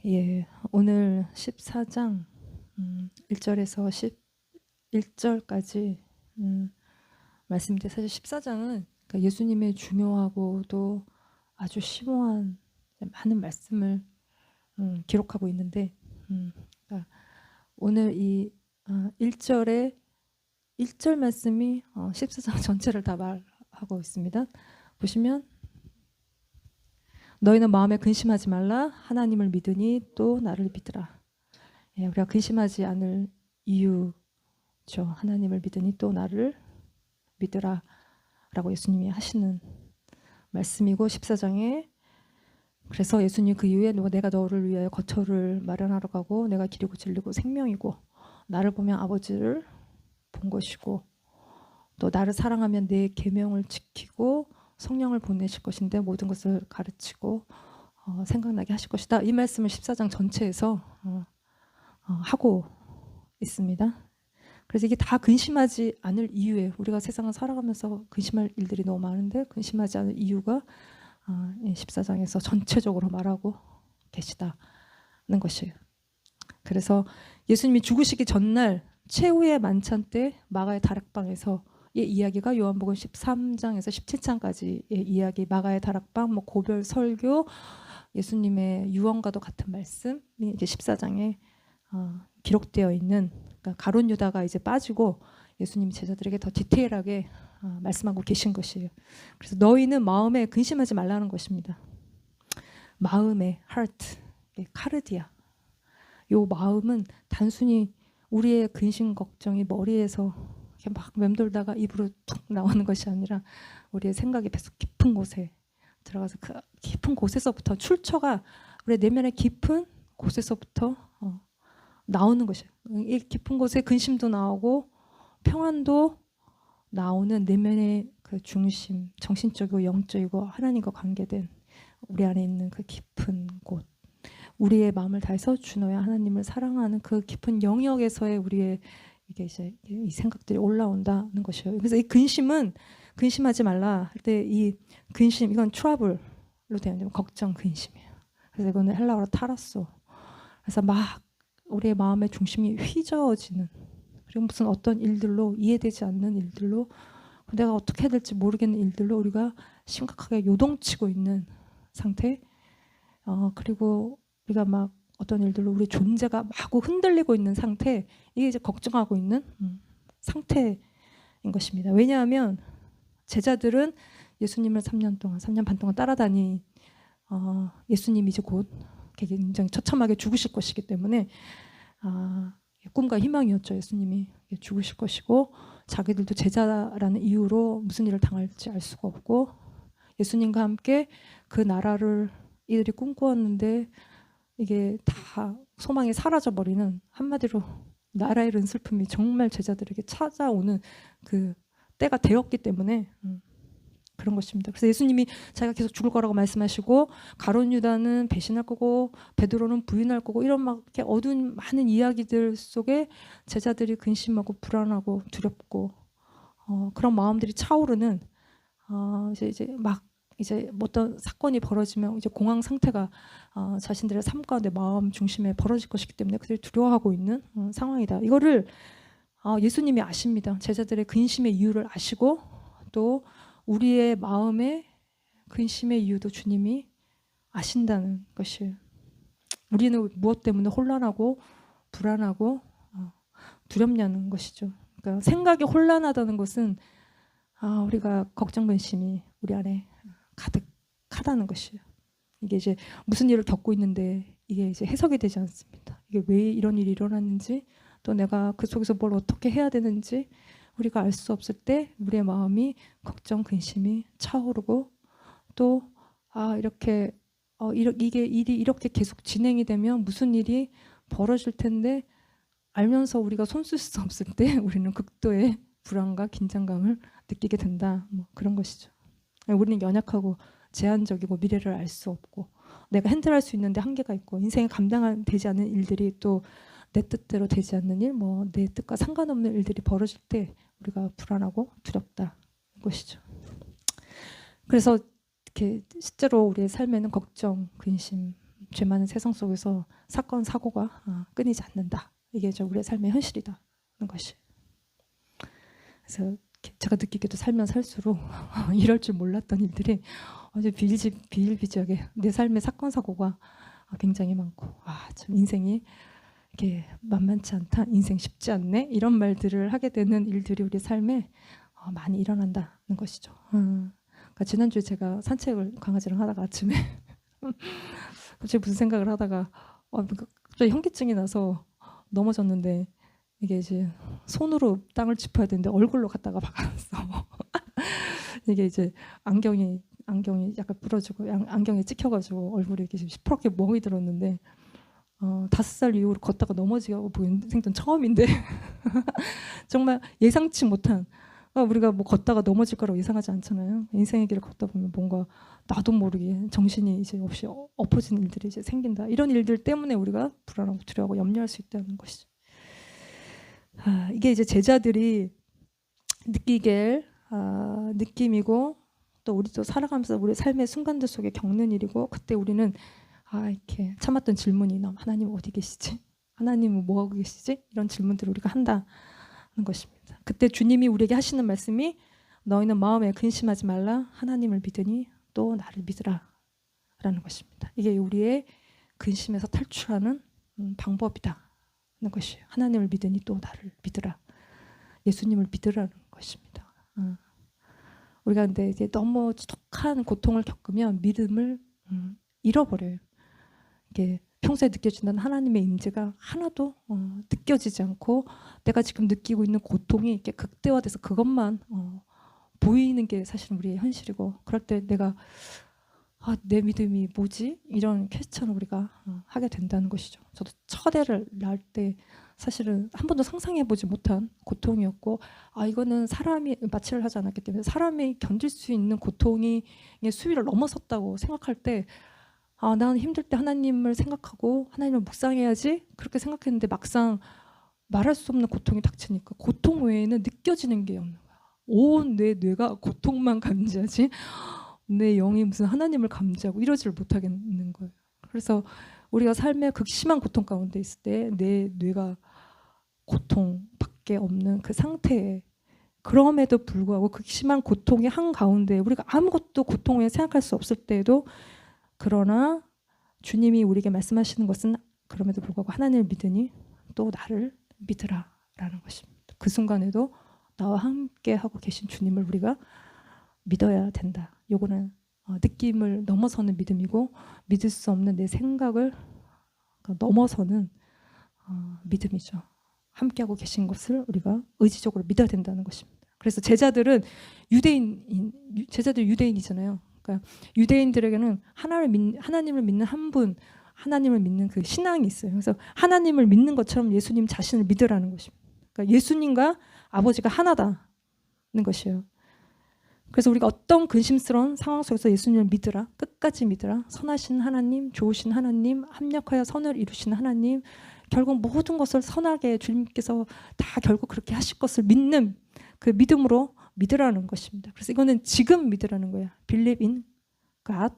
예, 오늘 14장 1절에서 11절까지 말씀인데, 사실 14장은 그러니까 예수님의 중요하고도 아주 심오한 많은 말씀을 기록하고 있는데, 그러니까 오늘 이 1절에 1절 말씀이 14장 전체를 다 말하고 있습니다. 보시면, 너희는 마음에 근심하지 말라. 하나님을 믿으니 또 나를 믿으라. 예, 우리가 근심하지 않을 이유죠. 하나님을 믿으니 또 나를 믿으라 라고 예수님이 하시는 말씀이고, 14장에 그래서 예수님 그 이후에 내가 너를 위하여 거처를 마련하러 가고 내가 길이고 진리고 생명이고 나를 보면 아버지를 본 것이고 또 나를 사랑하면 내 계명을 지키고 성령을 보내실 것인데 모든 것을 가르치고 생각나게 하실 것이다. 이 말씀을 14장 전체에서 하고 있습니다. 그래서 이게 다 근심하지 않을 이유에, 우리가 세상을 살아가면서 근심할 일들이 너무 많은데 근심하지 않을 이유가 14장에서 전체적으로 말하고 계시다는 것이에요. 그래서 예수님이 죽으시기 전날 최후의 만찬 때 마가의 다락방에서 이 이야기가 요한복음 13장에서 17장까지의 이야기, 마가의 다락방, 고별 설교, 예수님의 유언과도 같은 말씀이 이제 14장에 기록되어 있는, 그러니까 가룟 유다가 이제 빠지고 예수님이 제자들에게 더 디테일하게 말씀하고 계신 것이에요. 그래서 너희는 마음에 근심하지 말라는 것입니다. 마음의 heart, 카르디아. 요 마음은 단순히 우리의 근심 걱정이 머리에서 이렇게 막 맴돌다가 입으로 툭 나오는 것이 아니라 우리의 생각이 계속 깊은 곳에 들어가서 그 깊은 곳에서부터 출처가 우리 내면의 깊은 곳에서부터 나오는 것이에요. 이 깊은 곳에 근심도 나오고 평안도 나오는 내면의 그 중심, 정신적이고 영적이고 하나님과 관계된 우리 안에 있는 그 깊은 곳, 우리의 마음을 다해서 주 너의 하나님을 사랑하는 그 깊은 영역에서의 우리의 이게 이제 이 생각들이 올라온다는 것이에요. 그래서 이 근심은 근심하지 말라 할 때 이 근심, 이건 트러블로 되어 있는 걱정, 근심이에요. 그래서 이거는 헬라어로 타라소. 그래서 막 우리의 마음의 중심이 휘저어지는, 그리고 무슨 어떤 일들로, 이해되지 않는 일들로, 내가 어떻게 해야 될지 모르겠는 일들로 우리가 심각하게 요동치고 있는 상태. 그리고 우리가 막 어떤 일들로 우리 존재가 마구 흔들리고 있는 상태, 이게 이제 걱정하고 있는 상태인 것입니다. 왜냐하면 제자들은 예수님을 3년 반 동안 따라다니 예수님이 이제 곧 굉장히 처참하게 죽으실 것이기 때문에 꿈과 희망이었죠. 예수님이 죽으실 것이고 자기들도 제자라는 이유로 무슨 일을 당할지 알 수가 없고, 예수님과 함께 그 나라를 이들이 꿈꾸었는데 이게 다 소망이 사라져버리는, 한마디로 나라 잃은 슬픔이 정말 제자들에게 찾아오는 그 때가 되었기 때문에 그런 것입니다. 그래서 예수님이 자기가 계속 죽을 거라고 말씀하시고 가룟 유다는 배신할 거고 베드로는 부인할 거고 이런 막 이렇게 어두운 많은 이야기들 속에 제자들이 근심하고 불안하고 두렵고 그런 마음들이 차오르는 이제 막 이제 어떤 사건이 벌어지면 이제 공황 상태가 자신들의 삶 가운데 마음 중심에 벌어질 것이기 때문에 그들이 두려워하고 있는 상황이다. 이거를 예수님이 아십니다. 제자들의 근심의 이유를 아시고 또 우리의 마음의 근심의 이유도 주님이 아신다는 것이에요. 우리는 무엇 때문에 혼란하고 불안하고 두렵냐는 것이죠. 그러니까 생각이 혼란하다는 것은 우리가 걱정 근심이 우리 안에 가득하다는 것이에요. 이게 이제 무슨 일을 겪고 있는데 이게 이제 해석이 되지 않습니다. 이게 왜 이런 일이 일어났는지, 또 내가 그 속에서 뭘 어떻게 해야 되는지 우리가 알 수 없을 때 우리의 마음이 걱정, 근심이 차오르고, 또 이렇게 이게 일이 이렇게 계속 진행이 되면 무슨 일이 벌어질 텐데 알면서 우리가 손쓸 수 없을 때 우리는 극도의 불안과 긴장감을 느끼게 된다. 그런 것이죠. 우리는 연약하고 제한적이고 미래를 알 수 없고 내가 핸들할 수 있는데 한계가 있고 인생에 감당되지 않는 일들이 또 내 뜻대로 되지 않는 일, 내 뜻과 상관없는 일들이 벌어질 때 우리가 불안하고 두렵다는 것이죠. 그래서 이렇게 실제로 우리의 삶에는 걱정, 근심 죄 많은 세상 속에서 사건 사고가 끊이지 않는다. 이게 우리의 삶의 현실이다는 것이. 그래서 제가 느끼기도 살면 살수록 이럴 줄 몰랐던 일들이 아주 비일비재하게 내 삶의 사건 사고가 굉장히 많고, 참 인생이 이게 만만치 않다, 인생 쉽지 않네, 이런 말들을 하게 되는 일들이 우리 삶에 많이 일어난다는 것이죠. 그러니까 지난주에 제가 산책을 강아지랑 하다가 아침에 갑자기 무슨 생각을 하다가 갑자기 현기증이 나서 넘어졌는데, 이게 이제 손으로 땅을 짚어야 되는데 얼굴로 갖다가 박았어. 이게 이제 안경이 약간 부러지고 안경에 찍혀가지고 얼굴이 이렇게 시퍼렇게 멍이 들었는데, 5살 이후로 걷다가 넘어지고 보인 생전 처음인데 정말 예상치 못한, 우리가 뭐 걷다가 넘어질 거라고 예상하지 않잖아요. 인생의 길을 걷다 보면 뭔가 나도 모르게 정신이 이제 없이 엎어진 일들이 이제 생긴다. 이런 일들 때문에 우리가 불안하고 두려워하고 염려할 수 있다는 것이죠. 이게 이제 제자들이 느끼게 느낌이고, 또 우리도 살아가면서 우리 삶의 순간들 속에 겪는 일이고, 그때 우리는 이렇게 참았던 질문이, 하나님 어디 계시지? 하나님은 뭐 하고 계시지? 이런 질문들을 우리가 한다는 것입니다. 그때 주님이 우리에게 하시는 말씀이, 너희는 마음에 근심하지 말라, 하나님을 믿으니 또 나를 믿으라 라는 것입니다. 이게 우리의 근심에서 탈출하는 방법이다는 것이에요. 하나님을 믿으니 또 나를 믿으라, 예수님을 믿으라는 것입니다. 우리가 근데 이제 너무 지독한 고통을 겪으면 믿음을 잃어버려요. 이게 평소에 느껴진다는 하나님의 임재가 하나도 느껴지지 않고, 내가 지금 느끼고 있는 고통이 이렇게 극대화돼서 그것만 보이는 게 사실은 우리의 현실이고, 그럴 때 내가 내 믿음이 뭐지? 이런 퀘스천을 우리가 하게 된다는 것이죠. 저도 첫애를 낳을 때 사실은 한 번도 상상해보지 못한 고통이었고, 이거는 사람이, 마취를 하지 않았기 때문에 사람이 견딜 수 있는 고통의 수위를 넘어섰다고 생각할 때, 나는 힘들 때 하나님을 생각하고 하나님을 묵상해야지, 그렇게 생각했는데 막상 말할 수 없는 고통이 닥치니까 고통 외에는 느껴지는 게 없는 거야. 온 내 뇌가 고통만 감지하지 내 영이 무슨 하나님을 감지하고 이러지를 못하겠는 거예요. 그래서 우리가 삶의 극심한 고통 가운데 있을 때 내 뇌가 고통밖에 없는 그 상태에, 그럼에도 불구하고 극심한 고통의 한가운데 우리가 아무것도 고통에 생각할 수 없을 때에도, 그러나 주님이 우리에게 말씀하시는 것은 그럼에도 불구하고 하나님을 믿으니 또 나를 믿으라 라는 것입니다. 그 순간에도 나와 함께 하고 계신 주님을 우리가 믿어야 된다. 요거는 느낌을 넘어서는 믿음이고, 믿을 수 없는 내 생각을 넘어서는 믿음이죠. 함께하고 계신 것을 우리가 의지적으로 믿어야 된다는 것입니다. 그래서 제자들 유대인이잖아요. 그러니까 유대인들에게는 하나님을 믿는 한 분, 하나님을 믿는 그 신앙이 있어요. 그래서 하나님을 믿는 것처럼 예수님 자신을 믿으라는 것입니다. 그러니까 예수님과 아버지가 하나다는 것이에요. 그래서 우리가 어떤 근심스러운 상황 속에서 예수님을 믿으라, 끝까지 믿으라, 선하신 하나님, 좋으신 하나님, 합력하여 선을 이루신 하나님, 결국 모든 것을 선하게 주님께서 다 결국 그렇게 하실 것을 믿는 그 믿음으로 믿으라는 것입니다. 그래서 이거는 지금 믿으라는 거야. Believe in God,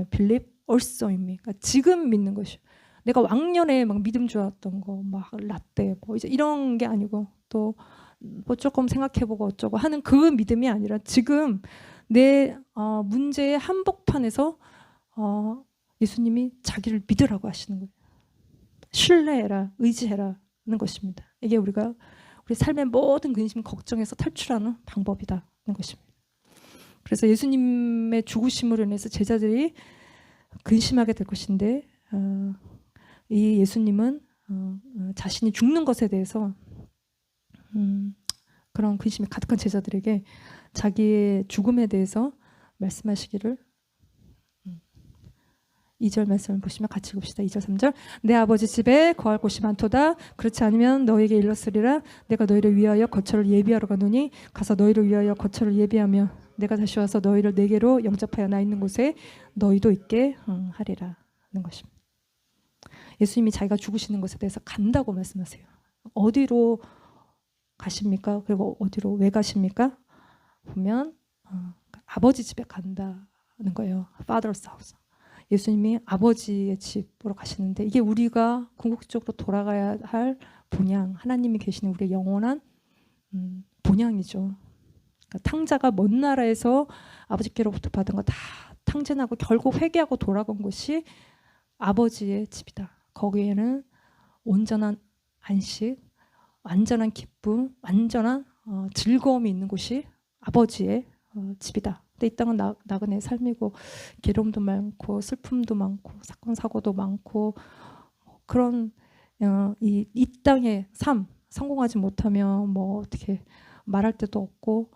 believe also in me. 그러니까 지금 믿는 것이요. 내가 왕년에 막 믿음 좋았던 거, 막 라떼, 뭐 이제 이런 게 아니고, 또 뭐 조금 생각해보고 어쩌고 하는 그 믿음이 아니라, 지금 내 문제의 한복판에서 예수님이 자기를 믿으라고 하시는 거예요. 신뢰해라, 의지해라는 것입니다. 이게 우리 삶의 모든 근심, 걱정에서 탈출하는 방법이다는 것입니다. 그래서 예수님의 죽으심으로 인해서 제자들이 근심하게 될 것인데, 이 예수님은 자신이 죽는 것에 대해서 그런 근심이 가득한 제자들에게 자기의 죽음에 대해서 말씀하시기를, 2절 말씀을 보시면 같이 읽읍시다. 2절 3절. 내 아버지 집에 거할 곳이 많도다. 그렇지 않으면 너에게 일렀으리라. 내가 너희를 위하여 거처를 예비하러 가노니 가서 너희를 위하여 거처를 예비하며 내가 다시 와서 너희를 내게로 영접하여 나 있는 곳에 너희도 있게 하리라 하는 것입니다. 예수님이 자기가 죽으시는 것에 대해서 간다고 말씀하세요. 어디로 가십니까? 그리고 어디로 왜 가십니까? 보면 아버지 집에 간다는 거예요. Father's house. 예수님이 아버지의 집으로 가시는데 이게 우리가 궁극적으로 돌아가야 할 본향, 하나님이 계시는 우리의 영원한 본향이죠. 그러니까 탕자가 먼 나라에서 아버지께로부터 받은 거 다 탕진하고 결국 회개하고 돌아간 곳이 아버지의 집이다. 거기에는 온전한 안식, 완전한 기쁨, 완전한 즐거움이 있는 곳이 아버지의 집이다. 근데 이 땅은 나그네 삶이고 괴로움도 많고 슬픔도 많고 사건 사고도 많고 그런 이 땅의 삶 성공하지 못하면 뭐 어떻게 말할 데도 없고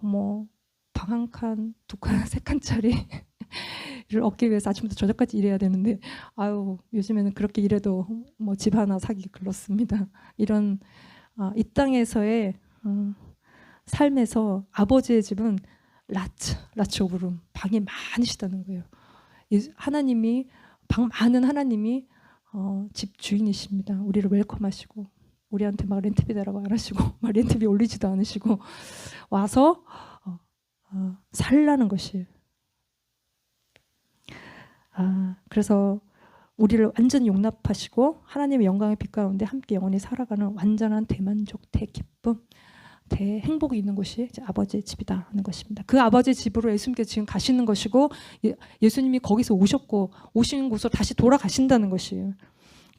뭐 방 한 칸, 두 칸, 세 칸짜리를 얻기 위해서 아침부터 저녁까지 일해야 되는데 아유 요즘에는 그렇게 일해도 뭐 집 하나 사기 글렀습니다. 이런 이 땅에서의 삶에서 아버지의 집은 라츠 오브 룸, 방이 많으시다는 거예요. 하나님이 방 많은 하나님이 집 주인이십니다. 우리를 웰컴하시고 우리한테 막 렌트비 내라고 안 하시고 막 렌트비 올리지도 않으시고 와서 살라는 것이에요. 그래서 우리를 완전히 용납하시고 하나님의 영광의 빛 가운데 함께 영원히 살아가는 완전한 대만족, 대기쁨, 대행복이 있는 곳이 이제 아버지의 집이다 하는 것입니다. 그 아버지의 집으로 예수님께서 지금 가시는 것이고 예수님이 거기서 오셨고 오시는 곳으로 다시 돌아가신다는 것이에요.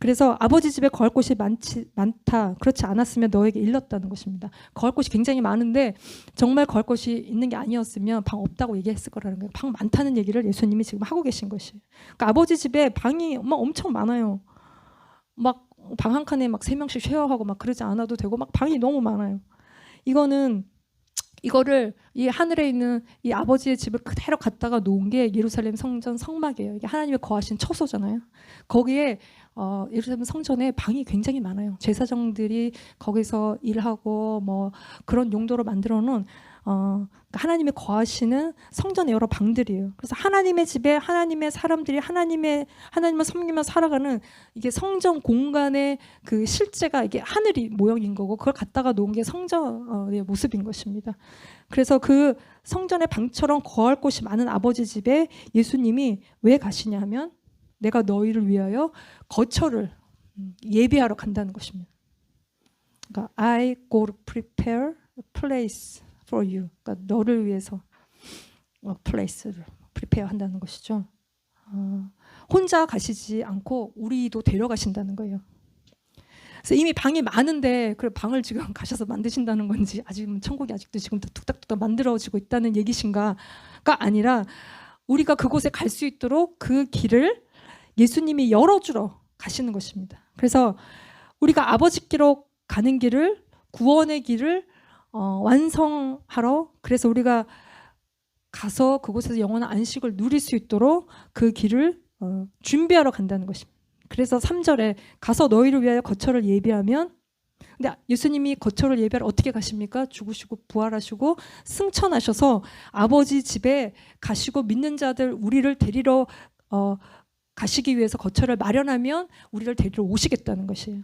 그래서 아버지 집에 거할 곳이 많다. 그렇지 않았으면 너에게 일렀다는 것입니다. 거할 곳이 굉장히 많은데 정말 거할 곳이 있는 게 아니었으면 방 없다고 얘기했을 거라는 거예요. 방 많다는 얘기를 예수님이 지금 하고 계신 것이에요. 그러니까 아버지 집에 방이 막 엄청 많아요. 막 방 한 칸에 막 3명씩 쉐어하고 막 그러지 않아도 되고 막 방이 너무 많아요. 이거를 이 하늘에 있는 이 아버지의 집을 그대로 갖다가 놓은 게 예루살렘 성전 성막이에요. 이게 하나님의 거하신 처소잖아요. 거기에 예루살렘 성전에 방이 굉장히 많아요. 제사장들이 거기서 일하고 뭐 그런 용도로 만들어 놓은 하나님의 거하시는 성전의 여러 방들이에요. 그래서 하나님의 집에 하나님의 사람들이 하나님을 섬기며 살아가는 이게 성전 공간의 그 실제가 이게 하늘이 모형인 거고 그걸 갖다가 놓은 게 성전의 모습인 것입니다. 그래서 그 성전의 방처럼 거할 곳이 많은 아버지 집에 예수님이 왜 가시냐 하면 내가 너희를 위하여 거처를 예비하러 간다는 것입니다. 그러니까 I go to prepare a place for you. 그러니까 너를 위해서 place를 prepare 한다는 것이죠. 혼자 가시지 않고 우리도 데려가신다는 거예요. 그래서 이미 방이 많은데 그 방을 지금 가셔서 만드신다는 건지 아직은 천국이 아직도 지금 뚝딱뚝딱 만들어지고 있다는 얘기신가가 아니라 우리가 그곳에 갈 수 있도록 그 길을 예수님이 열어주러 가시는 것입니다. 그래서 우리가 아버지께로 가는 길을 구원의 길을 완성하러 그래서 우리가 가서 그곳에서 영원한 안식을 누릴 수 있도록 그 길을 준비하러 간다는 것입니다. 그래서 3절에 가서 너희를 위하여 거처를 예비하면 근데 예수님이 거처를 예비하러 어떻게 가십니까? 죽으시고 부활하시고 승천하셔서 아버지 집에 가시고 믿는 자들 우리를 데리러 가시기 위해서 거처를 마련하면 우리를 데리러 오시겠다는 것이에요.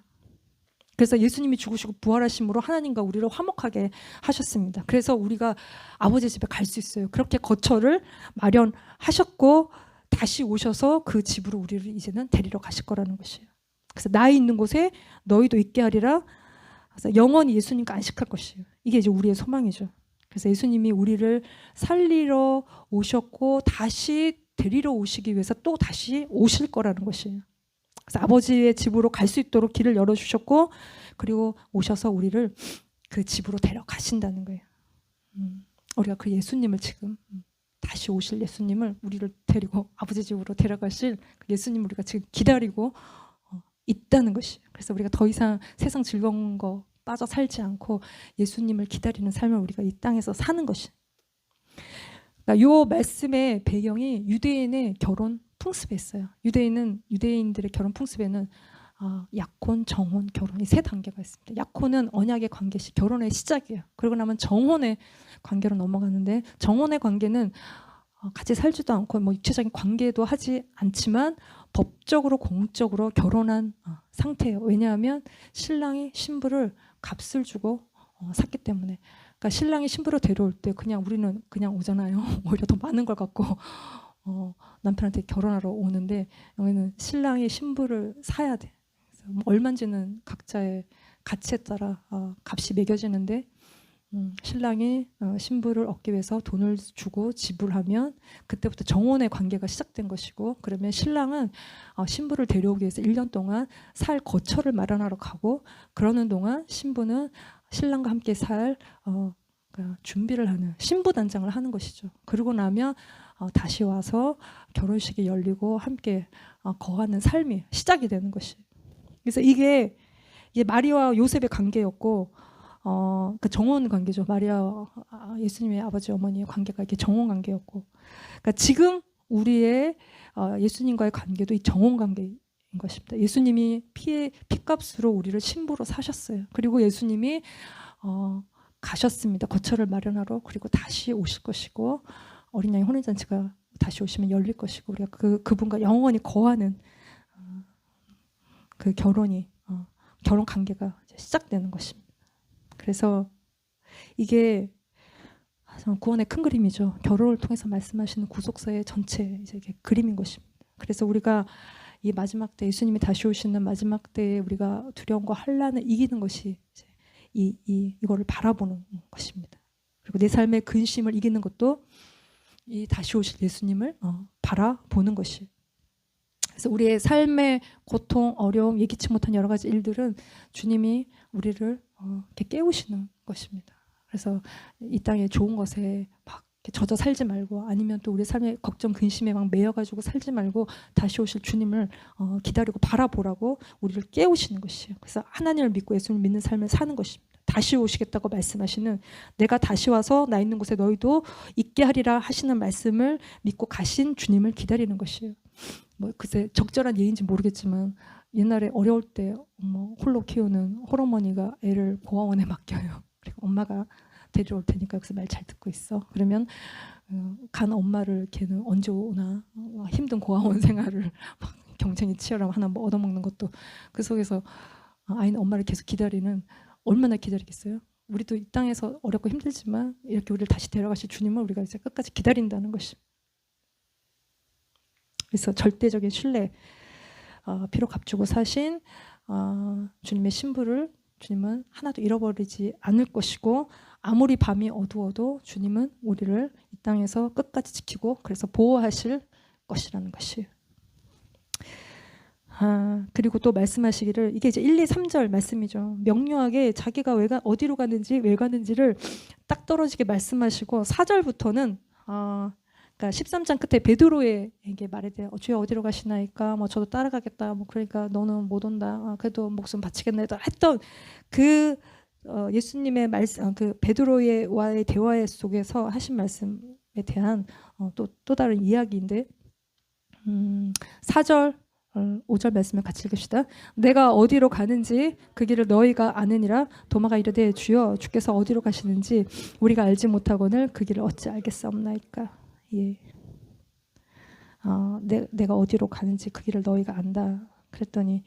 그래서 예수님이 죽으시고 부활하심으로 하나님과 우리를 화목하게 하셨습니다. 그래서 우리가 아버지 집에 갈 수 있어요. 그렇게 거처를 마련하셨고 다시 오셔서 그 집으로 우리를 이제는 데리러 가실 거라는 것이에요. 그래서 나의 있는 곳에 너희도 있게 하리라. 그래서 영원히 예수님과 안식할 것이에요. 이게 이제 우리의 소망이죠. 그래서 예수님이 우리를 살리러 오셨고 다시 데리러 오시기 위해서 또 다시 오실 거라는 것이에요. 그래서 아버지의 집으로 갈 수 있도록 길을 열어주셨고 그리고 오셔서 우리를 그 집으로 데려가신다는 거예요. 우리가 그 예수님을 지금 다시 오실 예수님을 우리를 데리고 아버지 집으로 데려가실 그 예수님을 우리가 지금 기다리고 있다는 것이에요. 그래서 우리가 더 이상 세상 즐거운 거 빠져 살지 않고 예수님을 기다리는 삶을 우리가 이 땅에서 사는 것이에요. 이 말씀의 배경이 유대인의 결혼 풍습에 있어요. 유대인들의 결혼 풍습에는 약혼, 정혼, 결혼 이 세 단계가 있습니다. 약혼은 언약의 관계시 결혼의 시작이에요. 그러고 나면 정혼의 관계로 넘어가는데 정혼의 관계는 같이 살지도 않고 뭐 육체적인 관계도 하지 않지만 법적으로 공적으로 결혼한 상태예요. 왜냐하면 신랑이 신부를 값을 주고 샀기 때문에. 그러니까 신랑이 신부를 데려올 때 그냥 우리는 그냥 오잖아요. 오히려 더 많은 걸 갖고 남편한테 결혼하러 오는데 여기는 신랑이 신부를 사야 돼. 그래서 뭐 얼마인지는 각자의 가치에 따라 값이 매겨지는데 신랑이 신부를 얻기 위해서 돈을 주고 지불하면 그때부터 정혼의 관계가 시작된 것이고, 그러면 신랑은 신부를 데려오기 위해서 1년 동안 살 거처를 마련하러 가고, 그러는 동안 신부는 신랑과 함께 살 그러니까 준비를 하는 신부 단장을 하는 것이죠. 그러고 나면 다시 와서 결혼식이 열리고 함께 거하는 삶이 시작이 되는 것이. 그래서 이게 마리아와 요셉의 관계였고, 그 정혼 관계죠. 마리아 예수님의 아버지 어머니의 관계가 이렇게 정혼 관계였고, 그러니까 지금 우리의 예수님과의 관계도 이 정혼 관계인 것입니다. 예수님이 피값으로 우리를 신부로 사셨어요. 그리고 예수님이 가셨습니다. 거처를 마련하러. 그리고 다시 오실 것이고, 어린 양의 혼인잔치가 다시 오시면 열릴 것이고, 우리가 그분과 영원히 거하는 그 결혼 관계가 시작되는 것입니다. 그래서 이게 구원의 큰 그림이죠. 결혼을 통해서 말씀하시는 구속사의 전체 이게 그림인 것입니다. 그래서 우리가 이 마지막 때, 예수님이 다시 오시는 마지막 때에 우리가 두려움과 환난을 이기는 것이 이거를 바라보는 것입니다. 그리고 내 삶의 근심을 이기는 것도 이 다시 오실 예수님을 바라보는 것이. 그래서 우리의 삶의 고통, 어려움, 예기치 못한 여러 가지 일들은 주님이 우리를 이렇게 깨우시는 것입니다. 그래서 이 땅의 좋은 것에 막 젖어 살지 말고, 아니면 또 우리 삶의 걱정, 근심에 막 매여가지고 살지 말고 다시 오실 주님을 기다리고 바라보라고 우리를 깨우시는 것이에요. 그래서 하나님을 믿고 예수님을 믿는 삶을 사는 것입니다. 다시 오시겠다고 말씀하시는, 내가 다시 와서 나 있는 곳에 너희도 있게 하리라 하시는 말씀을 믿고 가신 주님을 기다리는 것이에요. 뭐 글쎄 적절한 예인지 모르겠지만, 옛날에 어려울 때 홀로 키우는 홀어머니가 애를 고아원에 맡겨요. 그리고 엄마가 데려올 테니까 여기서 말 잘 듣고 있어. 그러면 간 엄마를 걔는 언제 오나, 힘든 고아원 생활을 막 경쟁이 치열하면 하나 뭐 얻어먹는 것도, 그 속에서 아이는 엄마를 계속 기다리는, 얼마나 기다리겠어요? 우리도 이 땅에서 어렵고 힘들지만 이렇게 우리를 다시 데려가실 주님을 우리가 이제 끝까지 기다린다는 것이. 그래서 절대적인 신뢰, 피로 값주고 사신 주님의 신부를 주님은 하나도 잃어버리지 않을 것이고, 아무리 밤이 어두워도 주님은 우리를 이 땅에서 끝까지 지키고 그래서 보호하실 것이라는 것이에요. 그리고 또 말씀하시기를, 이게 이제 1, 2, 3절 말씀이죠. 명료하게 자기가 어디로 가는지 왜 가는지를 딱 떨어지게 말씀하시고, 4절부터는 그러니까 13장 끝에 베드로에게 말해대요. 주여 어디로 가시나이까? 뭐 저도 따라가겠다. 뭐 그러니까 너는 못 온다. 그래도 목숨 바치겠네. 했던 그 예수님의 말씀, 그 베드로와의 대화 속에서 하신 말씀에 대한 또 다른 이야기인데, 4절 5절 말씀을 같이 읽읍시다. 내가 어디로 가는지 그 길을 너희가 아느니라. 도마가 이르되 주여 주께서 어디로 가시는지 우리가 알지 못하거늘 그 길을 어찌 알겠사옵나이까. 예. 내가 어디로 가는지 그 길을 너희가 안다. 그랬더니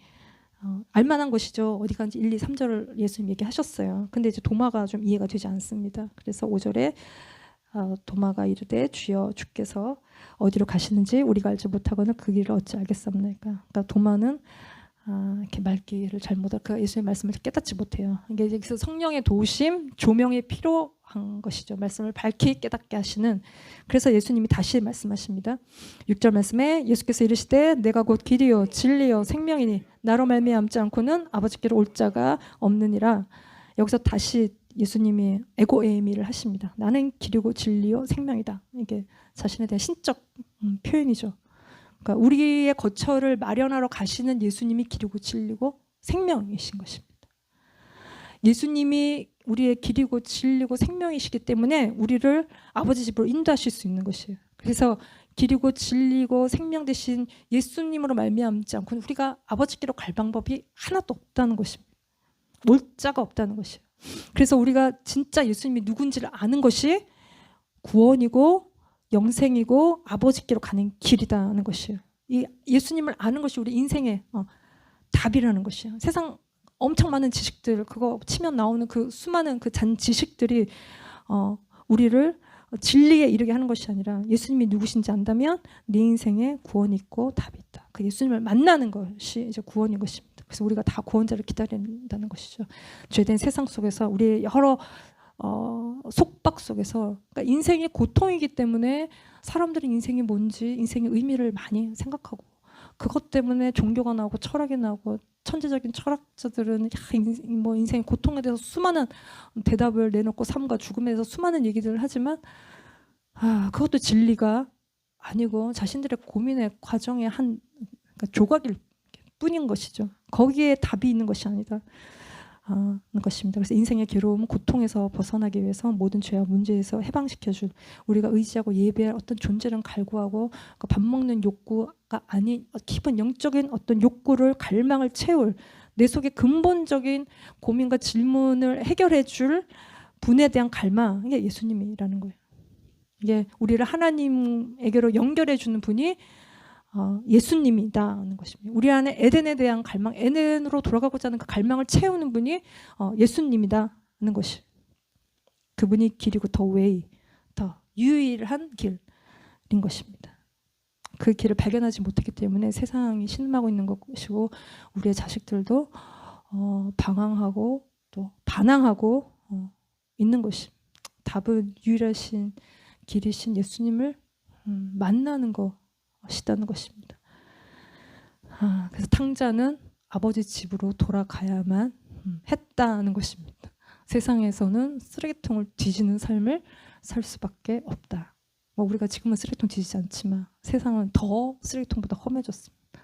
알만한 것이죠. 어디 가는지 1, 2, 3절을 예수님 얘기하셨어요. 근데 이제 도마가 좀 이해가 되지 않습니다. 그래서 5절에 도마가 이르되 주여 주께서 어디로 가시는지 우리가 알지 못하거나 그 길을 어찌 알겠사옵나이까. 그러니까 도마는 이렇게 말귀를 잘 못하고 예수님의 말씀을 깨닫지 못해요. 이게 그래서 성령의 도우심, 조명이 필요한 것이죠. 말씀을 밝히 깨닫게 하시는. 그래서 예수님이 다시 말씀하십니다. 6절 말씀에 예수께서 이르시되 내가 곧 길이요 진리요 생명이니 나로 말미암지 않고는 아버지께로 올 자가 없느니라. 여기서 다시 예수님이 에고에이미를 하십니다. 나는 길이고 진리요 생명이다. 이게 자신에 대한 신적 표현이죠. 그러니까 우리의 거처를 마련하러 가시는 예수님이 길이고 진리고 생명이신 것입니다. 예수님이 우리의 길이고 진리고 생명이시기 때문에 우리를 아버지 집으로 인도하실 수 있는 것이에요. 그래서 길이고 진리고 생명 되신 예수님으로 말미암지 않고는 우리가 아버지께로 갈 방법이 하나도 없다는 것입니다. 올 자가 없다는 것이에요. 그래서 우리가 진짜 예수님이 누군지를 아는 것이 구원이고 영생이고 아버지께로 가는 길이다는 것이에요. 이 예수님을 아는 것이 우리 인생의 답이라는 것이에요. 세상 엄청 많은 지식들, 그거 치면 나오는 그 수많은 그 잔 지식들이 우리를 진리에 이르게 하는 것이 아니라 예수님이 누구신지 안다면 네 인생에 구원이 있고 답이 있다. 그 예수님을 만나는 것이 이제 구원인 것입니다. 그래서 우리가 다 구원자를 기다린다는 것이죠. 죄된 세상 속에서 우리의 여러 속박 속에서, 그러니까 인생이 고통이기 때문에 사람들은 인생이 뭔지, 인생의 의미를 많이 생각하고, 그것 때문에 종교가 나오고 철학이 나오고, 천재적인 철학자들은 뭐 인생의 고통에 대해서 수많은 대답을 내놓고 삶과 뿐에 대해서 수많은 얘기들을 하지만 그것도 진리가 아니고 자신들의 고민의 과정의 한 그러니까 조각일 뿐인 것이죠. 거기에 답이 있는 것이 아니다. 것입니다. 그래서 인생의 괴로움, 고통에서 벗어나기 위해서 모든 죄와 문제에서 해방시켜줄, 우리가 의지하고 예배할 어떤 존재는 갈구하고 밥 먹는 욕구가 아닌 깊은 영적인 어떤 욕구를, 갈망을 채울 내 속의 근본적인 고민과 질문을 해결해 줄 분에 대한 갈망, 이게 예수님이라는 거예요. 이게 우리를 하나님에게로 연결해 주는 분이 예수님이다는 것입니다. 우리 안에 에덴에 대한 갈망, 에덴으로 돌아가고자 하는 그 갈망을 채우는 분이 예수님이다는 것이, 그분이 길이고 더 웨이, 더 유일한 길인 것입니다. 그 길을 발견하지 못했기 때문에 세상이 신음하고 있는 것이고, 우리의 자식들도 방황하고 또 반항하고 있는 것이, 답은 유일하신 길이신 예수님을 만나는 것이다는 것입니다. 그래서 탕자는 아버지 집으로 돌아가야만 했다는 것입니다. 세상에서는 쓰레기통을 뒤지는 삶을 살 수밖에 없다. 우리가 지금은 쓰레기통 뒤지지 않지만 세상은 더 쓰레기통보다 험해졌습니다.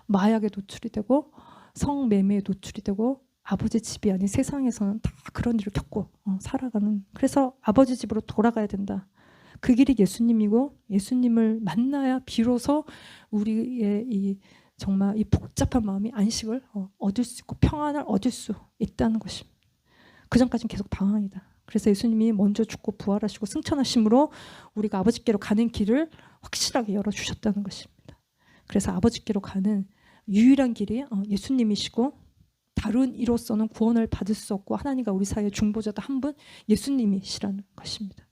마약에 노출이 되고 성매매에 노출이 되고, 아버지 집이 아닌 세상에서는 다 그런 일을 겪고 살아가는, 그래서 아버지 집으로 돌아가야 된다. 그 길이 예수님이고, 예수님을 만나야 비로소 우리의 정말 이 복잡한 마음이 안식을 얻을 수 있고 평안을 얻을 수 있다는 것입니다. 그 전까지는 계속 방황이다. 그래서 예수님이 먼저 죽고 부활하시고 승천하심으로 우리가 아버지께로 가는 길을 확실하게 열어주셨다는 것입니다. 그래서 아버지께로 가는 유일한 길이 예수님이시고, 다른 이로서는 구원을 받을 수 없고 하나님과 우리 사이의 중보자도 한 분, 예수님이시라는 것입니다.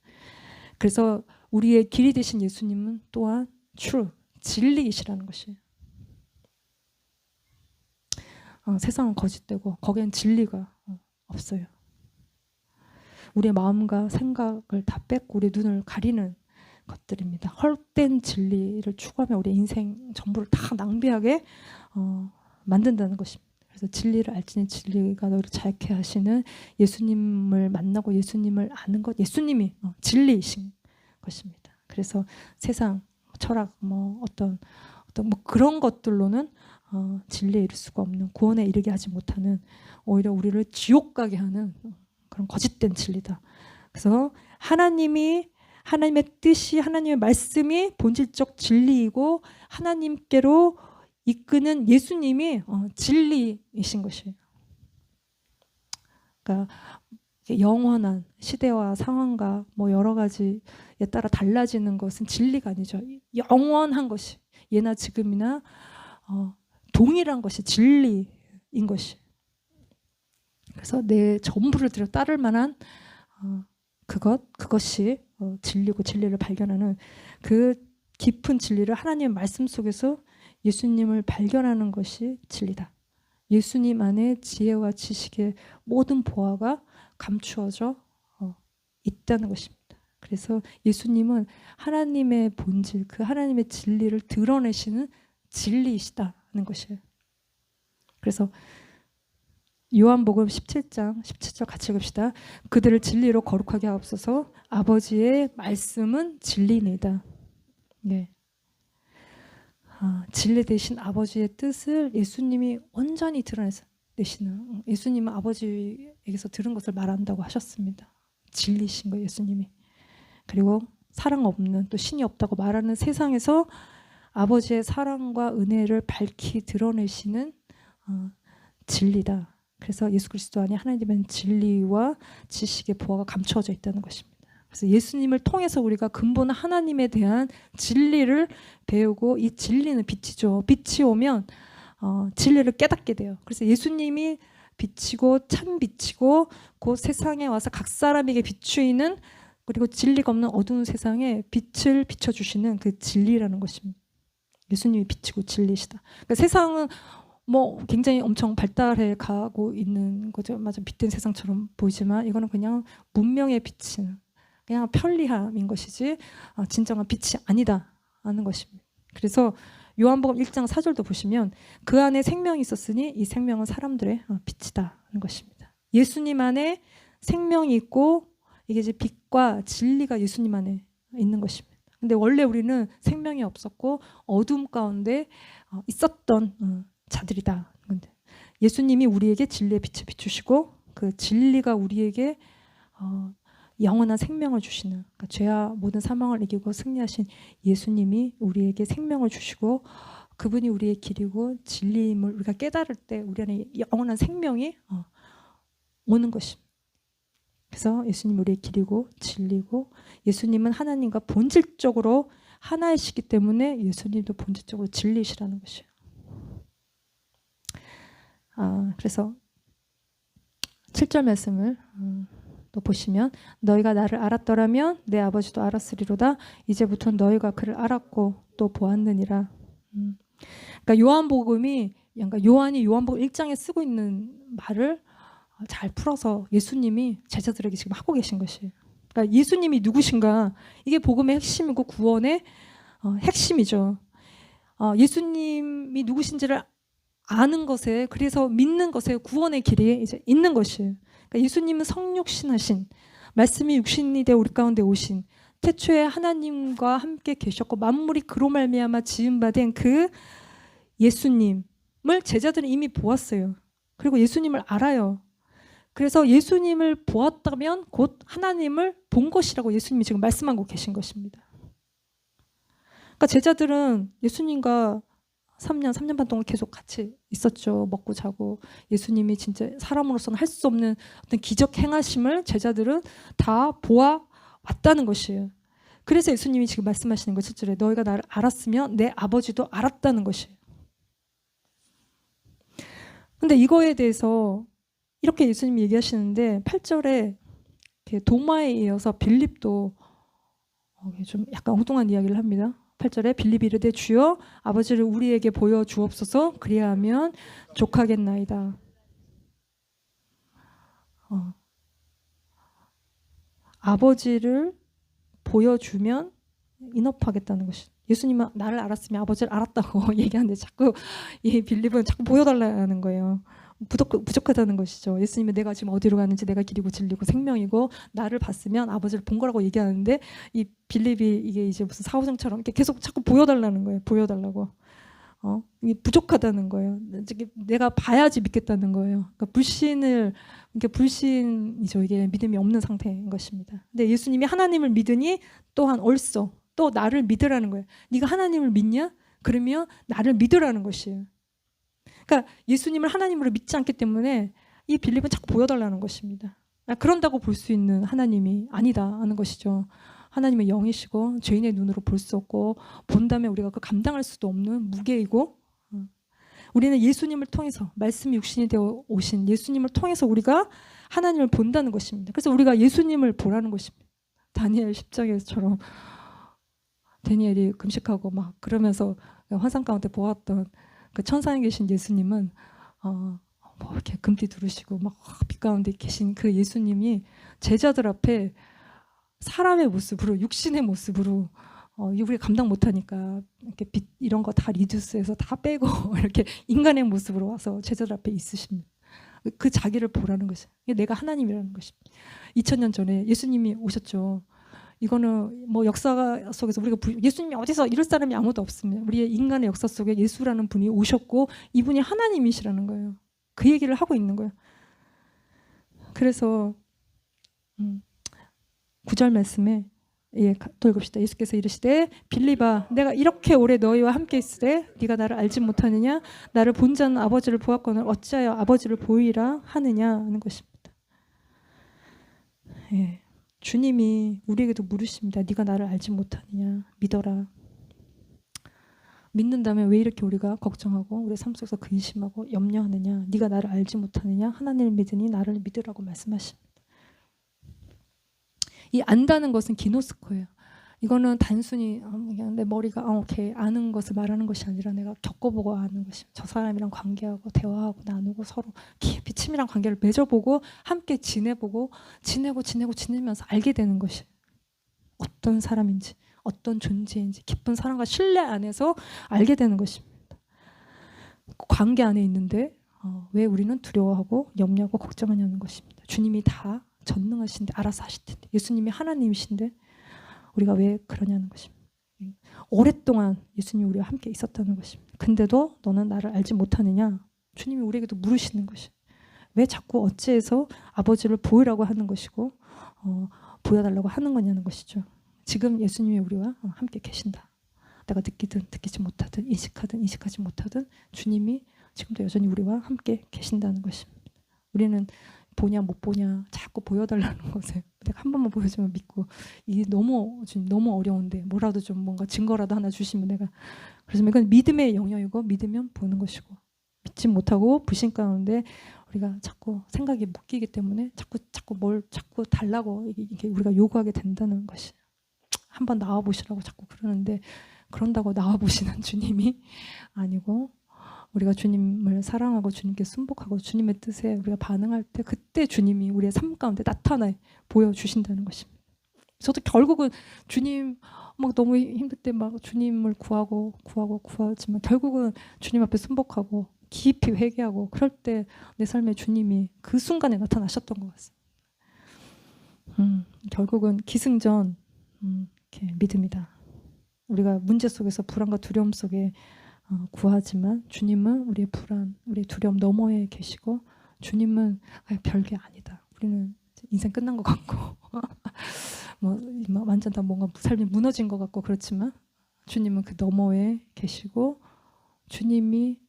그래서 우리의 길이 되신 예수님은 또한 true, 진리이시라는 것이에요. 세상은 거짓되고 거기엔 진리가 없어요. 우리의 마음과 생각을 다 뺏고 우리 눈을 가리는 것들입니다. 헛된 진리를 추구하며 우리 인생 전부를 다 낭비하게 만든다는 것입니다. 그래서 진리를 알지니 진리가 너를 자유케 하시는 예수님을 만나고 예수님을 아는 것, 예수님이 진리이신 것입니다. 그래서 세상, 철학, 어떤 그런 것들로는 진리에 이를 수가 없는, 구원에 이르게 하지 못하는, 오히려 우리를 지옥 가게 하는 그런 거짓된 진리다. 그래서 하나님의 뜻이, 하나님의 말씀이 본질적 진리이고 하나님께로 이끄는 예수님이 진리이신 것이에요. 그러니까 영원한 시대와 상황과 여러 가지에 따라 달라지는 것은 진리가 아니죠. 영원한 것이, 예나 지금이나 동일한 것이 진리인 것이. 그래서 내 전부를 들여 따를 만한 그것이 진리고, 진리를 발견하는 그 깊은 진리를 하나님의 말씀 속에서 예수님을 발견하는 것이 진리다. 예수님 안에 지혜와 지식의 모든 보화가 감추어져 있다는 것입니다. 그래서 예수님은 하나님의 본질, 그 하나님의 진리를 드러내시는 진리이시다는 것이에요. 그래서 요한복음 17장 17절 같이 읽읍시다. 그들을 진리로 거룩하게 하옵소서. 아버지의 말씀은 진리니이다. 네. 진리 되신 아버지의 뜻을 예수님이 온전히 드러내시는, 예수님은 아버지에게서 들은 것을 말한다고 하셨습니다. 진리신 거예요, 예수님이. 그리고 사랑 없는, 또 신이 없다고 말하는 세상에서 아버지의 사랑과 은혜를 밝히 드러내시는 진리다. 그래서 예수 그리스도 안에 하나님의 진리와 지식의 보화가 감추어져 있다는 것입니다. 그래서 예수님을 통해서 우리가 근본 하나님에 대한 진리를 배우고, 이 진리는 빛이죠. 빛이 오면 진리를 깨닫게 돼요. 그래서 예수님이 빛이고 참 빛이고 곧 세상에 와서 각 사람에게 비추이는 그리고 진리가 없는 어두운 세상에 빛을 비춰주시는 그 진리라는 것입니다. 예수님이 빛이고 진리시다. 그러니까 세상은 뭐 굉장히 엄청 발달해 가고 있는 거죠. 맞아, 빛된 세상처럼 보이지만 이거는 그냥 문명의 빛은 그냥 편리함인 것이지 진정한 빛이 아니다 하는 것입니다. 그래서 요한복음 1장 4절도 보시면 그 안에 생명이 있었으니 이 생명은 사람들의 빛이다 하는 것입니다. 예수님 안에 생명이 있고 이게 이제 빛과 진리가 예수님 안에 있는 것입니다. 근데 원래 우리는 생명이 없었고 어둠 가운데 있었던 자들이다. 근데 예수님이 우리에게 진리의 빛을 비추시고 그 진리가 우리에게 영원한 생명을 주시는, 그러니까 죄와 모든 사망을 이기고 승리하신 예수님이 우리에게 생명을 주시고 그분이 우리의 길이고 진리임을 우리가 깨달을 때 우리 안에 영원한 생명이 오는 것입니다. 그래서 예수님 우리의 길이고 진리고 예수님은 하나님과 본질적으로 하나이시기 때문에 예수님도 본질적으로 진리시라는 것이에요. 그래서 7절 말씀을 또 보시면 너희가 나를 알았더라면 내 아버지도 알았으리로다. 이제부터 너희가 그를 알았고 또 보았느니라. 그러니까 요한복음이 그러니까 요한이 요한복음 1장에 쓰고 있는 말을 잘 풀어서 예수님이 제자들에게 지금 하고 계신 것이에요. 그러니까 예수님이 누구신가? 이게 복음의 핵심이고 구원의 핵심이죠. 예수님이 누구신지를 아는 것에, 그래서 믿는 것에 구원의 길이 이제 있는 것이에요. 그러니까 예수님은 성육신하신, 말씀이 육신이 되어 우리 가운데 오신, 태초에 하나님과 함께 계셨고 만물이 그로 말미암아 지음받은 그 예수님을 제자들은 이미 보았어요. 그리고 예수님을 알아요. 그래서 예수님을 보았다면 곧 하나님을 본 것이라고 예수님이 지금 말씀하고 계신 것입니다. 그러니까 제자들은 예수님과 3년 반 동안 계속 같이 있었죠. 먹고 자고. 예수님이 진짜 사람으로서는 할 수 없는 어떤 기적 행하심을 제자들은 다 보아왔다는 것이에요. 그래서 예수님이 지금 말씀하시는 거 7절에 너희가 나를 알았으면 내 아버지도 알았다는 것이에요. 근데 이거에 대해서 이렇게 예수님이 얘기하시는데 8절에 도마에 이어서 빌립도 좀 약간 엉뚱한 이야기를 합니다. 8절에 빌립이 이르되 주여 아버지를 우리에게 보여 주옵소서 그리하면 족하겠나이다. 아버지를 보여주면 인업하겠다는 것이. 예수님은 나를 알았으면 아버지를 알았다고 얘기하는데 자꾸 이 빌립은 자꾸 보여달라는 거예요. 부족하다는 것이죠. 예수님은 내가 지금 어디로 가는지 내가 길이고 진리고 생명이고 나를 봤으면 아버지를 본 거라고 얘기하는데 이 빌립이 이게 이제 무슨 사후생처럼 이렇게 계속 자꾸 보여달라는 거예요. 보여달라고. 이게 부족하다는 거예요. 내가 봐야지 믿겠다는 거예요. 그러니까 불신이죠. 이게 믿음이 없는 상태인 것입니다. 근데 예수님이 하나님을 믿으니 또한 옳소. 또 나를 믿으라는 거예요. 네가 하나님을 믿냐? 그러면 나를 믿으라는 것이에요. 그러니까 예수님을 하나님으로 믿지 않기 때문에 이 빌립은 자꾸 보여달라는 것입니다. 그런다고 볼 수 있는 하나님이 아니다 하는 것이죠. 하나님은 영이시고 죄인의 눈으로 볼 수 없고 본다면 우리가 그 감당할 수도 없는 무게이고 우리는 예수님을 통해서 말씀이 육신이 되어 오신 예수님을 통해서 우리가 하나님을 본다는 것입니다. 그래서 우리가 예수님을 보라는 것입니다. 다니엘 10장에서처럼 다니엘이 금식하고 막 그러면서 환상 가운데 보았던 그 천상에 계신 예수님은 뭐 이렇게 금띠 두르시고 막 빛 가운데 계신 그 예수님이 제자들 앞에 사람의 모습으로 육신의 모습으로 우리가 감당 못하니까 이렇게 빛 이런 거 다 리듀스해서 다 빼고 이렇게 인간의 모습으로 와서 제자들 앞에 있으십니다. 그 자기를 보라는 것이에요. 내가 하나님이라는 것입니다. 2000년 전에 예수님이 오셨죠. 이거는 뭐 역사 속에서 우리가 예수님이 어디서 이럴 사람이 아무도 없습니다. 우리의 인간의 역사 속에 예수라는 분이 오셨고 이분이 하나님이시라는 거예요. 그 얘기를 하고 있는 거예요. 그래서 9절 말씀에 또 읽읍시다. 예수께서 이르시되 빌립아 내가 이렇게 오래 너희와 함께 있으되 네가 나를 알지 못하느냐? 나를 본 자는 아버지를 보았거늘 어찌하여 아버지를 보이라 하느냐 하는 것입니다. 주님이 우리에게도 물으십니다. 네가 나를 알지 못하느냐? 믿어라. 믿는다면 왜 이렇게 우리가 걱정하고 우리 삶 속에서 근심하고 염려하느냐? 네가 나를 알지 못하느냐? 하나님을 믿으니 나를 믿으라고 말씀하십니다. 이 안다는 것은 기노스코예요. 이거는 단순히 그냥 내 머리가 오케이 아는 것을 말하는 것이 아니라 내가 겪어보고 아는 것이, 저 사람이랑 관계하고 대화하고 나누고 서로 깊이 친밀한 관계를 맺어보고 함께 지내보고 지내면서 알게 되는 것이 어떤 사람인지 어떤 존재인지 깊은 사랑과 신뢰 안에서 알게 되는 것입니다. 관계 안에 있는데 왜 우리는 두려워하고 염려하고 걱정하냐는 것입니다. 주님이 다 전능하신데 알아서 하실 텐데, 예수님이 하나님이신데 우리가 왜 그러냐는 것입니다. 오랫동안 예수님이 우리와 함께 있었다는 것입니다. 근데도 너는 나를 알지 못하느냐? 주님이 우리에게도 물으시는 것이, 왜 자꾸 어찌해서 아버지를 보이라고 하는 것이고 보여달라고 하는 거냐는 것이죠. 지금 예수님이 우리와 함께 계신다. 내가 느끼든 느끼지 못하든 인식하든 인식하지 못하든 주님이 지금도 여전히 우리와 함께 계신다는 것입니다. 우리는 보냐 못 보냐 자꾸 보여달라는 것에 내가 한 번만 보여주면 믿고, 이게 너무 어려운데 뭐라도 좀 뭔가 증거라도 하나 주시면 내가, 그래서 이건 믿음의 영역이고 믿으면 보는 것이고, 믿지 못하고 불신 가운데 우리가 자꾸 생각이 묶이기 때문에 자꾸 달라고 이게 우리가 요구하게 된다는 것이, 한번 나와 보시라고 자꾸 그러는데 그런다고 나와 보시는 주님이 아니고, 우리가 주님을 사랑하고 주님께 순복하고 주님의 뜻에 우리가 반응할 때 그때 주님이 우리의 삶 가운데 나타나 보여주신다는 것입니다. 저도 결국은 주님 막 너무 힘들 때 막 주님을 구하지만 결국은 주님 앞에 순복하고 깊이 회개하고 그럴 때 내 삶에 주님이 그 순간에 나타나셨던 것 같습니다. 결국은 기승전 이렇게 믿음이다. 우리가 문제 속에서 불안과 두려움 속에 구하지만 주님은 우리의 불안, 우리의 두려움 너머에 계시고, 주님은 별게 아니다. 우리는 인생 끝난 것 같고 완전 다 뭔가 삶이 무너진 것 같고 그렇지만 주님은 그 너머에 계시고 주님이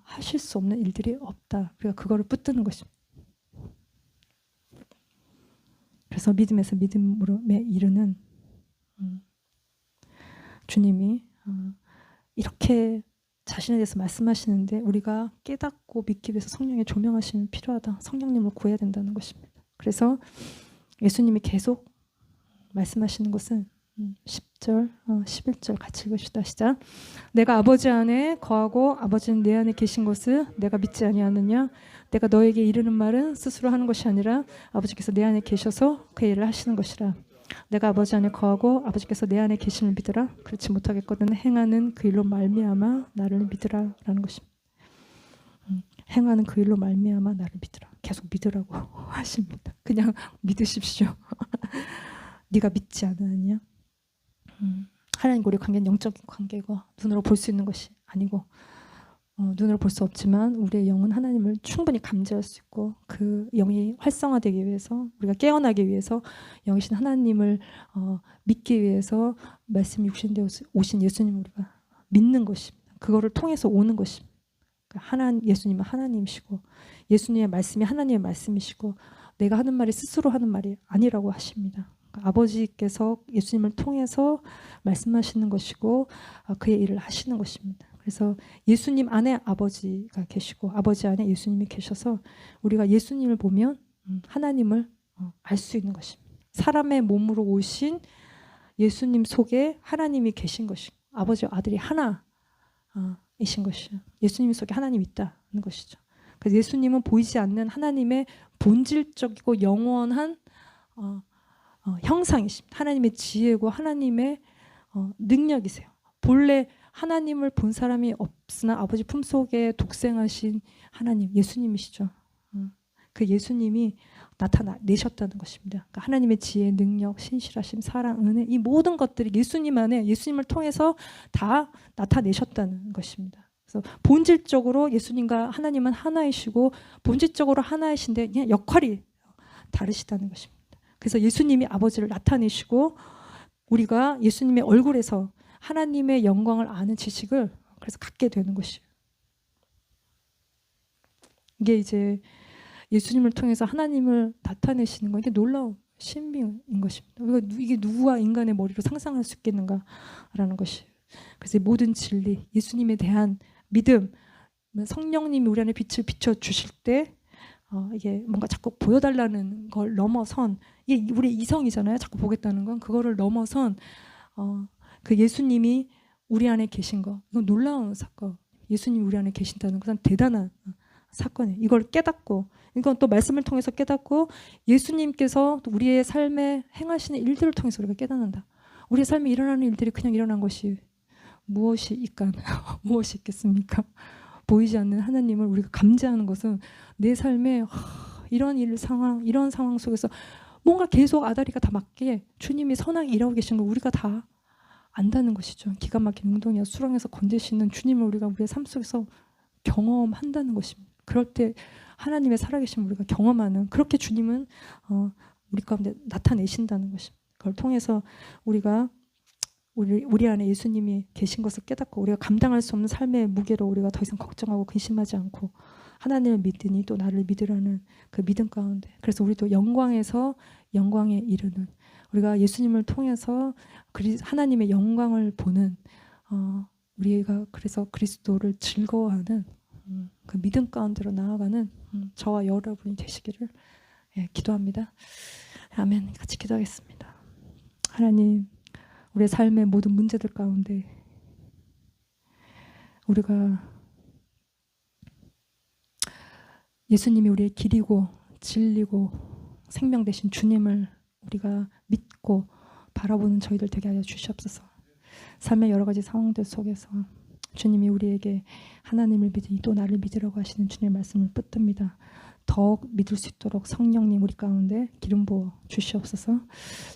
하실 수 없는 일들이 없다. 우리가 그거를 붙드는 것입니다. 그래서 믿음에서 믿음으로 이르는 주님이 이렇게 자신에 대해서 말씀하시는데 우리가 깨닫고 믿기 위해서 성령의 조명하심이 필요하다. 성령님을 구해야 된다는 것입니다. 그래서 예수님이 계속 말씀하시는 것은 10절, 11절 같이 읽읍시다. 시작. 내가 아버지 안에 거하고 아버지는 내 안에 계신 것을 내가 믿지 아니하느냐? 내가 너에게 이르는 말은 스스로 하는 것이 아니라 아버지께서 내 안에 계셔서 그 일을 하시는 것이라. 내가 아버지 안에 거하고 아버지께서 내 안에 계심을 믿으라. 그렇지 못하겠거든 행하는 그 일로 말미암아 나를 믿으라 라는 것입니다. 행하는 그 일로 말미암아 나를 믿으라. 계속 믿으라고 하십니다. 그냥 믿으십시오. 네가 믿지 않느냐? 하나님과 우리 관계는 영적인 관계고 눈으로 볼 수 있는 것이 아니고, 눈으로 볼 수 없지만 우리의 영은 하나님을 충분히 감지할 수 있고, 그 영이 활성화되기 위해서, 우리가 깨어나기 위해서 영이신 하나님을 믿기 위해서 말씀이 육신되어 오신 예수님을 우리가 믿는 것입니다. 그거를 통해서 오는 것입니다. 예수님은 하나님이시고 예수님의 말씀이 하나님의 말씀이시고 내가 하는 말이 스스로 하는 말이 아니라고 하십니다. 아버지께서 예수님을 통해서 말씀하시는 것이고 그의 일을 하시는 것입니다. 그래서 예수님 안에 아버지가 계시고 아버지 안에 예수님이 계셔서 우리가 예수님을 보면 하나님을 알 수 있는 것입니다. 사람의 몸으로 오신 예수님 속에 하나님이 계신 것이고 아버지와 아들이 하나이신 것이죠. 예수님 속에 하나님이 있다는 것이죠. 그래서 예수님은 보이지 않는 하나님의 본질적이고 영원한 형상이십니다. 하나님의 지혜고 하나님의 능력이세요. 본래 하나님을 본 사람이 없으나 아버지 품속에 독생하신 하나님, 예수님이시죠. 그 예수님이 나타내셨다는 것입니다. 그러니까 하나님의 지혜, 능력, 신실하심, 사랑, 은혜, 이 모든 것들이 예수님 안에 예수님을 통해서 다 나타내셨다는 것입니다. 그래서 본질적으로 예수님과 하나님은 하나이시고 본질적으로 하나이신데 그냥 역할이 다르시다는 것입니다. 그래서 예수님이 아버지를 나타내시고 우리가 예수님의 얼굴에서 하나님의 영광을 아는 지식을 그래서 갖게 되는 것이에요. 이게 이제 예수님을 통해서 하나님을 나타내시는 건 이게 놀라운 신비인 것입니다. 이게 누구와 인간의 머리로 상상할 수 있겠는가라는 것이에요. 그래서 모든 진리, 예수님에 대한 믿음, 성령님이 우리 안에 빛을 비춰주실 때 이게 뭔가 자꾸 보여달라는 걸 넘어선 이게 우리 이성이잖아요. 자꾸 보겠다는 건 그거를 넘어선 그 예수님이 우리 안에 계신 거, 이건 놀라운 사건. 예수님이 우리 안에 계신다는 것은 대단한 사건이에요. 이걸 깨닫고, 이건 또 말씀을 통해서 깨닫고, 예수님께서 우리의 삶에 행하시는 일들을 통해서 우리가 깨닫는다. 우리의 삶에 일어나는 일들이 그냥 일어난 것이 무엇이 있간 무엇이 있겠습니까? 보이지 않는 하나님을 우리가 감지하는 것은 내 삶에 이런 이런 상황 속에서 뭔가 계속 아다리가 다 맞게 주님이 선하게 일하고 계신 걸 우리가 다 안다는 것이죠. 기가 막힌 웅덩이와 수렁에서 건지시는 주님을 우리가 우리의 삶 속에서 경험한다는 것입니다. 그럴 때 하나님의 살아계심을 우리가 경험하는, 그렇게 주님은 우리 가운데 나타내신다는 것입니다. 그걸 통해서 우리가 우리 안에 예수님이 계신 것을 깨닫고, 우리가 감당할 수 없는 삶의 무게로 우리가 더 이상 걱정하고 근심하지 않고 하나님을 믿으니 또 나를 믿으라는 그 믿음 가운데, 그래서 우리도 영광에서 영광에 이르는, 우리가 예수님을 통해서 하나님의 영광을 보는, 우리가 그래서 그리스도를 즐거워하는 그 믿음 가운데로 나아가는 저와 여러분이 되시기를 기도합니다. 아멘. 같이 기도하겠습니다. 하나님, 우리의 삶의 모든 문제들 가운데 우리가 예수님이 우리의 길이고 진리고 생명 되신 주님을 우리가 믿고 바라보는 저희들 되게 하여 주시옵소서. 삶의 여러 가지 상황들 속에서 주님이 우리에게 하나님을 믿으니 또 나를 믿으라고 하시는 주님의 말씀을 붙듭니다. 더욱 믿을 수 있도록 성령님 우리 가운데 기름 부어 주시옵소서.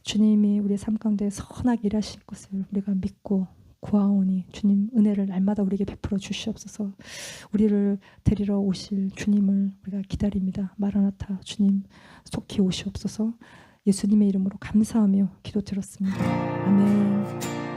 주님이 우리의 삶 가운데 선하게 일하실 것을 우리가 믿고 구하오니 주님 은혜를 날마다 우리에게 베풀어 주시옵소서. 우리를 데리러 오실 주님을 우리가 기다립니다. 마라나타, 주님 속히 오시옵소서. 예수님의 이름으로 감사하며 기도 드렸습니다. 아멘.